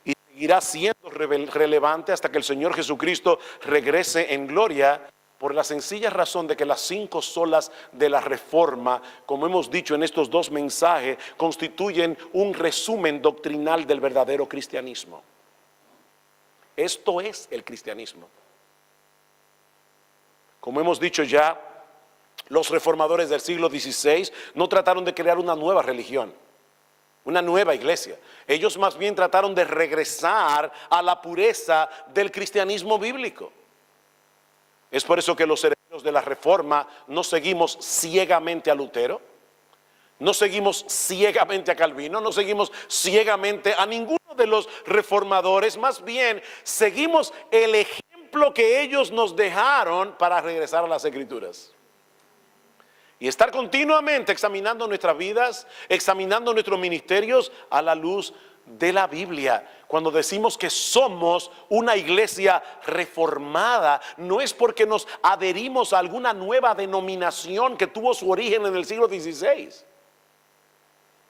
y seguirá siendo relevante hasta que el Señor Jesucristo regrese en gloria, por la sencilla razón de que las 5 solas de la reforma, como hemos dicho en estos 2 mensajes, constituyen un resumen doctrinal del verdadero cristianismo. Esto es el cristianismo. Como hemos dicho ya, los reformadores del siglo XVI no trataron de crear una nueva religión, una nueva iglesia. Ellos más bien trataron de regresar a la pureza del cristianismo bíblico. Es por eso que los herederos de la reforma no seguimos ciegamente a Lutero, no seguimos ciegamente a Calvino, no seguimos ciegamente a ninguno de los reformadores, más bien seguimos el ejemplo que ellos nos dejaron para regresar a las Escrituras. Y estar continuamente examinando nuestras vidas, examinando nuestros ministerios a la luz de la Biblia. Cuando decimos que somos una iglesia reformada, no es porque nos adherimos a alguna nueva denominación que tuvo su origen en el siglo XVI.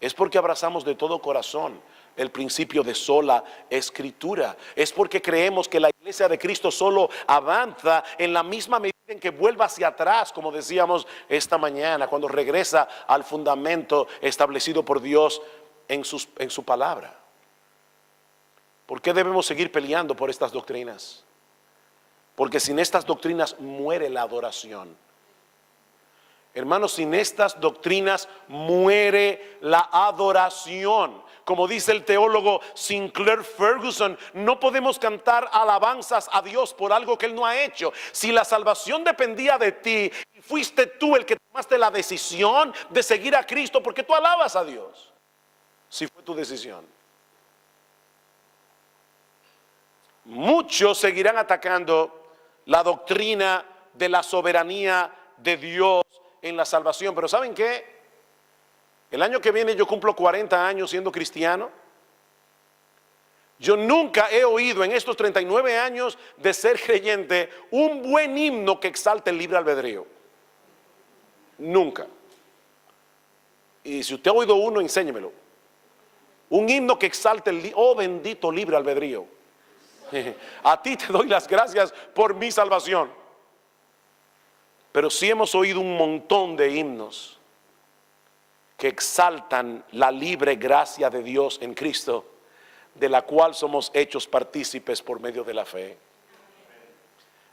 Es porque abrazamos de todo corazón el principio de sola escritura. Es porque creemos que la iglesia de Cristo solo avanza en la misma medida en que vuelva hacia atrás, como decíamos esta mañana, cuando regresa al fundamento establecido por Dios en su palabra. ¿Por qué debemos seguir peleando por estas doctrinas? Porque sin estas doctrinas muere la adoración. Hermanos, sin estas doctrinas muere la adoración. Como dice el teólogo Sinclair Ferguson, no podemos cantar alabanzas a Dios por algo que Él no ha hecho. Si la salvación dependía de ti y fuiste tú el que tomaste la decisión de seguir a Cristo, ¿por qué tú alabas a Dios? Si fue tu decisión. Muchos seguirán atacando la doctrina de la soberanía de Dios en la salvación. Pero ¿saben qué? El año que viene yo cumplo 40 años siendo cristiano. Yo nunca he oído en estos 39 años de ser creyente un buen himno que exalte el libre albedrío. Nunca. Y si usted ha oído uno, enséñemelo. Un himno que exalte oh bendito libre albedrío. A ti te doy las gracias por mi salvación. Pero sí hemos oído un montón de himnos que exaltan la libre gracia de Dios en Cristo, de la cual somos hechos partícipes por medio de la fe.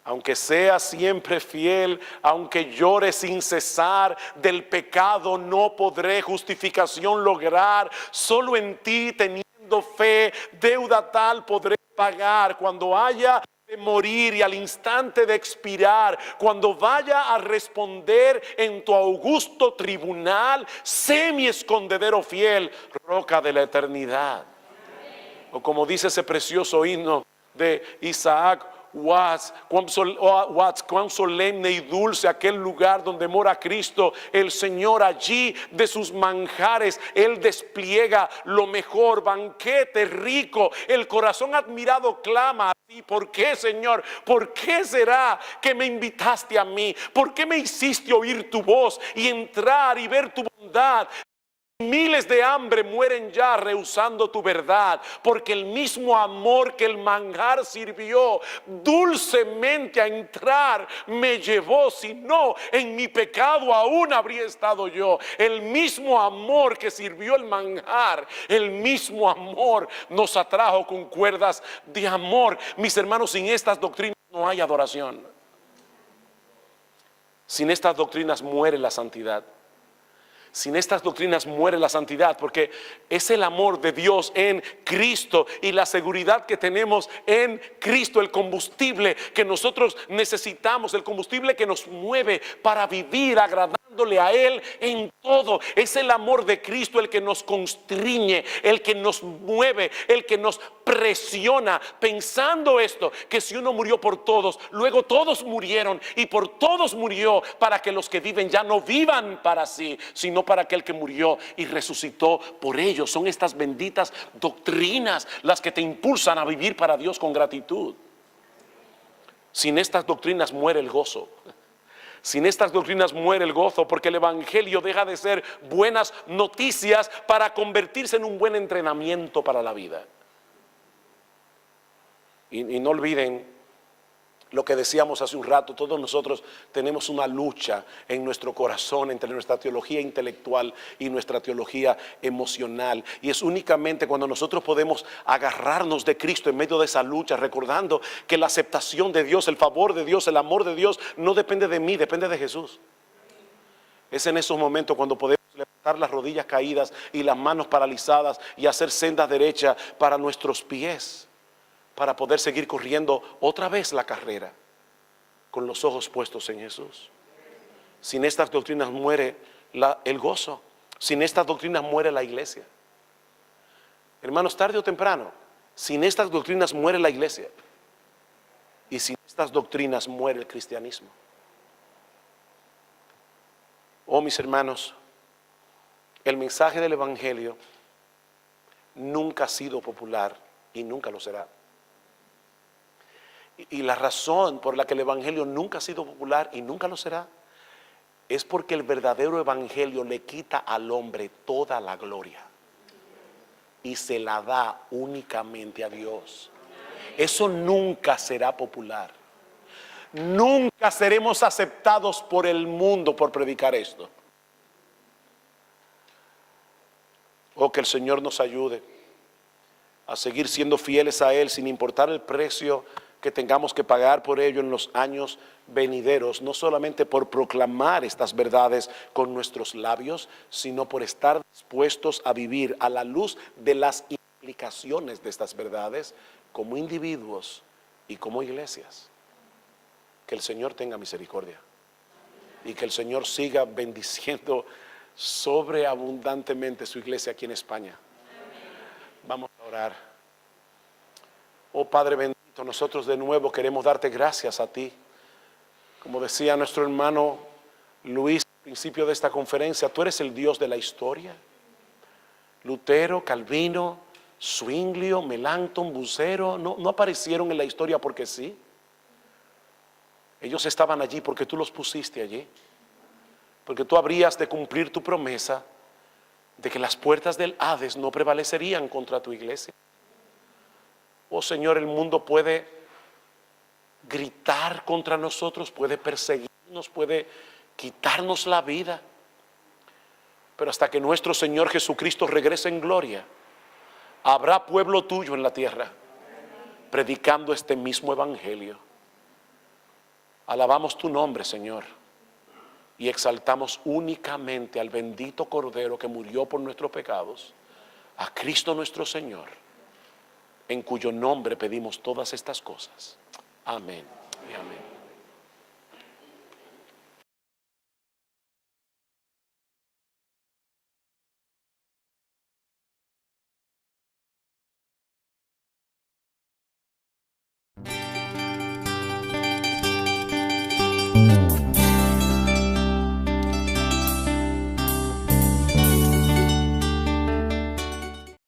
Aunque sea siempre fiel, aunque llore sin cesar, del pecado no podré justificación lograr. Solo en ti, teniendo fe, deuda tal podré pagar. Cuando haya de morir y al instante de expirar, cuando vaya a responder en tu augusto tribunal, sé mi escondedero fiel, roca de la eternidad. O como dice ese precioso himno de Isaac Watts, cuán solemne y dulce aquel lugar donde mora Cristo, el Señor allí de sus manjares, Él despliega lo mejor, banquete rico, el corazón admirado clama a ti, ¿por qué, Señor? ¿Por qué será que me invitaste a mí? ¿Por qué me hiciste oír tu voz y entrar y ver tu bondad? Miles de hambre mueren ya rehusando tu verdad, porque el mismo amor que el manjar sirvió dulcemente a entrar me llevó, si no, en mi pecado aún habría estado yo. El mismo amor que sirvió el manjar, el mismo amor nos atrajo con cuerdas de amor. Mis hermanos, sin estas doctrinas no hay adoración. Sin estas doctrinas muere la santidad. Sin estas doctrinas muere la santidad, porque es el amor de Dios en Cristo y la seguridad que tenemos en Cristo, el combustible que nosotros necesitamos, el combustible que nos mueve para vivir agradándole a Él en todo. Es el amor de Cristo el que nos constriñe, el que nos mueve, el que nos presiona, pensando esto, que si uno murió por todos, luego todos murieron y por todos murió, para que los que viven ya no vivan para sí, sino para aquel que murió y resucitó por ellos. Son estas benditas doctrinas las que te impulsan a vivir para Dios con gratitud. Sin estas doctrinas muere el gozo. Sin estas doctrinas muere el gozo, porque el evangelio deja de ser buenas noticias para convertirse en un buen entrenamiento para la vida. Y no olviden lo que decíamos hace un rato, todos nosotros tenemos una lucha en nuestro corazón entre nuestra teología intelectual y nuestra teología emocional. Y es únicamente cuando nosotros podemos agarrarnos de Cristo en medio de esa lucha, recordando que la aceptación de Dios, el favor de Dios, el amor de Dios no depende de mí, depende de Jesús. Es en esos momentos cuando podemos levantar las rodillas caídas y las manos paralizadas y hacer sendas derechas para nuestros pies, para poder seguir corriendo otra vez la carrera con los ojos puestos en Jesús. Sin estas doctrinas muere el gozo. Sin estas doctrinas muere la iglesia. Hermanos, tarde o temprano, sin estas doctrinas muere la iglesia. Y sin estas doctrinas muere el cristianismo. Oh, mis hermanos, el mensaje del evangelio nunca ha sido popular y nunca lo será. Y la razón por la que el evangelio nunca ha sido popular y nunca lo será es porque el verdadero evangelio le quita al hombre toda la gloria y se la da únicamente a Dios. Eso nunca será popular. Nunca seremos aceptados por el mundo por predicar esto. Oh, que el Señor nos ayude a seguir siendo fieles a Él sin importar el precio que tengamos que pagar por ello en los años venideros, no solamente por proclamar estas verdades con nuestros labios, sino por estar dispuestos a vivir a la luz de las implicaciones de estas verdades como individuos y como iglesias. Que el Señor tenga misericordia y que el Señor siga bendiciendo sobreabundantemente su iglesia aquí en España. Vamos a orar. Oh Padre bendito, nosotros de nuevo queremos darte gracias a ti. Como decía nuestro hermano Luis al principio de esta conferencia, tú eres el Dios de la historia. Lutero, Calvino, Zwinglio, Melanchthon, Bucero no aparecieron en la historia porque sí. Ellos estaban allí porque tú los pusiste allí. Porque tú habrías de cumplir tu promesa de que las puertas del Hades no prevalecerían contra tu iglesia. Oh Señor, el mundo puede gritar contra nosotros, puede perseguirnos, puede quitarnos la vida. Pero hasta que nuestro Señor Jesucristo regrese en gloria, habrá pueblo tuyo en la tierra, predicando este mismo evangelio. Alabamos tu nombre, Señor, y exaltamos únicamente al bendito Cordero que murió por nuestros pecados, a Cristo nuestro Señor, en cuyo nombre pedimos todas estas cosas. Amén y amén.